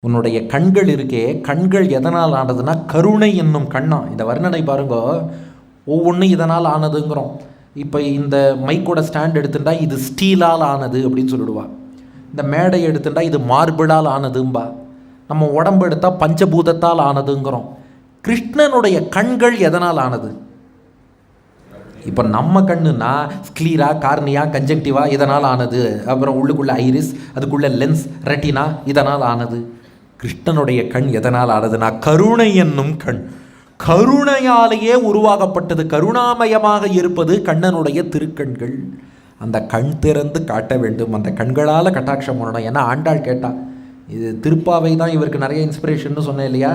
உன்னுடைய கண்கள் இருக்கே, கண்கள் எதனால் ஆனதுன்னா கருணை என்னும் கண்ணா. இந்த வர்ணனை பாருங்க, ஒவ்வொன்றும் இதனால் ஆனதுங்கிறோம். இப்போ இந்த மைக்கோட ஸ்டாண்ட் எடுத்துட்டா இது ஸ்டீலால் ஆனது அப்படின்னு சொல்லிடுவா. இந்த மேடை எடுத்துட்டா இது மார்பிளால் ஆனதும்பா. நம்ம உடம்பு எடுத்தால் பஞ்சபூதத்தால் ஆனதுங்கிறோம். கிருஷ்ணனுடைய கண்கள் எதனால் ஆனது? இப்போ நம்ம கண்ணுன்னா ஸ்க்ளீரா, கார்னியா, கன்ஜெக்டிவா இதனால் ஆனது. அப்புறம் உள்ளுக்குள்ள ஐரிஸ், அதுக்குள்ள லென்ஸ், ரெட்டினா இதனால் ஆனது. கிருஷ்ணனுடைய கண் எதனால் ஆனதுன்னா கருணை என்னும் கண். கருணையாலேயே உருவாக்கப்பட்டது. கருணாமயமாக இருப்பது கண்ணனுடைய திருக்கண்கள். அந்த கண் திறந்து காட்ட வேண்டும், அந்த கண்களால் கட்டாட்சம் பண்ணணும். ஏன்னா ஆண்டாள் கேட்டா, இது திருப்பாவை தான் இவருக்கு நிறைய இன்ஸ்பிரேஷன் சொன்னேன் இல்லையா?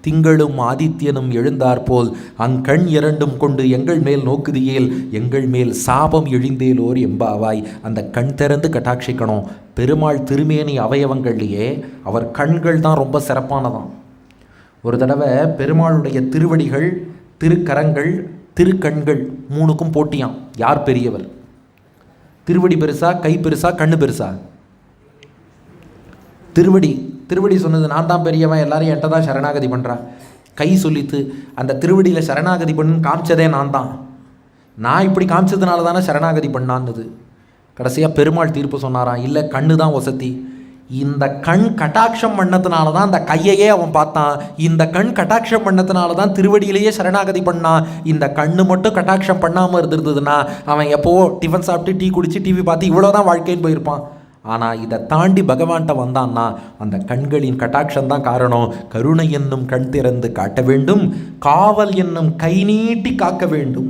திங்களும் ஆதித்யனும் எழுந்தாற்போல் அங்கண் இரண்டும் கொண்டு எங்கள் மேல் நோக்குதியேல் எங்கள் மேல் சாபம் எழுந்தேலோர் எம்பாவாய். அந்த கண் திறந்து கட்டாட்சிக்கணும். பெருமாள் திருமேனி அவயவங்கள்லேயே அவர் கண்கள் தான் ரொம்ப சிறப்பானதான். ஒரு தடவை பெருமாளுடைய திருவடிகள், திருக்கரங்கள், திருக்கண்கள் மூணுக்கும் போட்டியாம், யார் பெரியவர். திருவடி பெருசா, கை பெருசா, கண்ணு பெருசா? திருவடி சொன்னது நான் தான் பெரியவன், எல்லாரும் என்கிட்ட தான் சரணாகதி பண்ணுறான். கை சொல்லித்து அந்த திருவடியில் சரணாகதி பண்ணு காமிச்சதே நான் தான், நான் இப்படி காமிச்சதுனால தானே சரணாகதி பண்ணான்னுது. கடைசியாக பெருமாள் தீர்ப்பு சொன்னாராம், இல்லை கண்ணு தான் வசதி. இந்த கண் கட்டாட்சம் பண்ணதுனால தான் அந்த கையையே அவன் பார்த்தான். இந்த கண் கட்டாட்சம் பண்ணதுனால தான் திருவடியிலேயே சரணாகதி பண்ணான். இந்த கண்ணு மட்டும் கட்டாட்சம் பண்ணாமல் இருந்திருந்ததுன்னா அவன் எப்போவோ டிஃபன் சாப்பிட்டு டீ குடித்து டிவி பார்த்து இவ்வளோதான் வாழ்க்கைன்னு போயிருப்பான். ஆனால் இதை தாண்டி பகவான்கிட்ட வந்தான்னா அந்த கண்களின் கட்டாட்சம் தான் காரணம். கருணை என்னும் கண் திறந்து காட்ட வேண்டும், காவல் என்னும் கை நீட்டி காக்க வேண்டும்.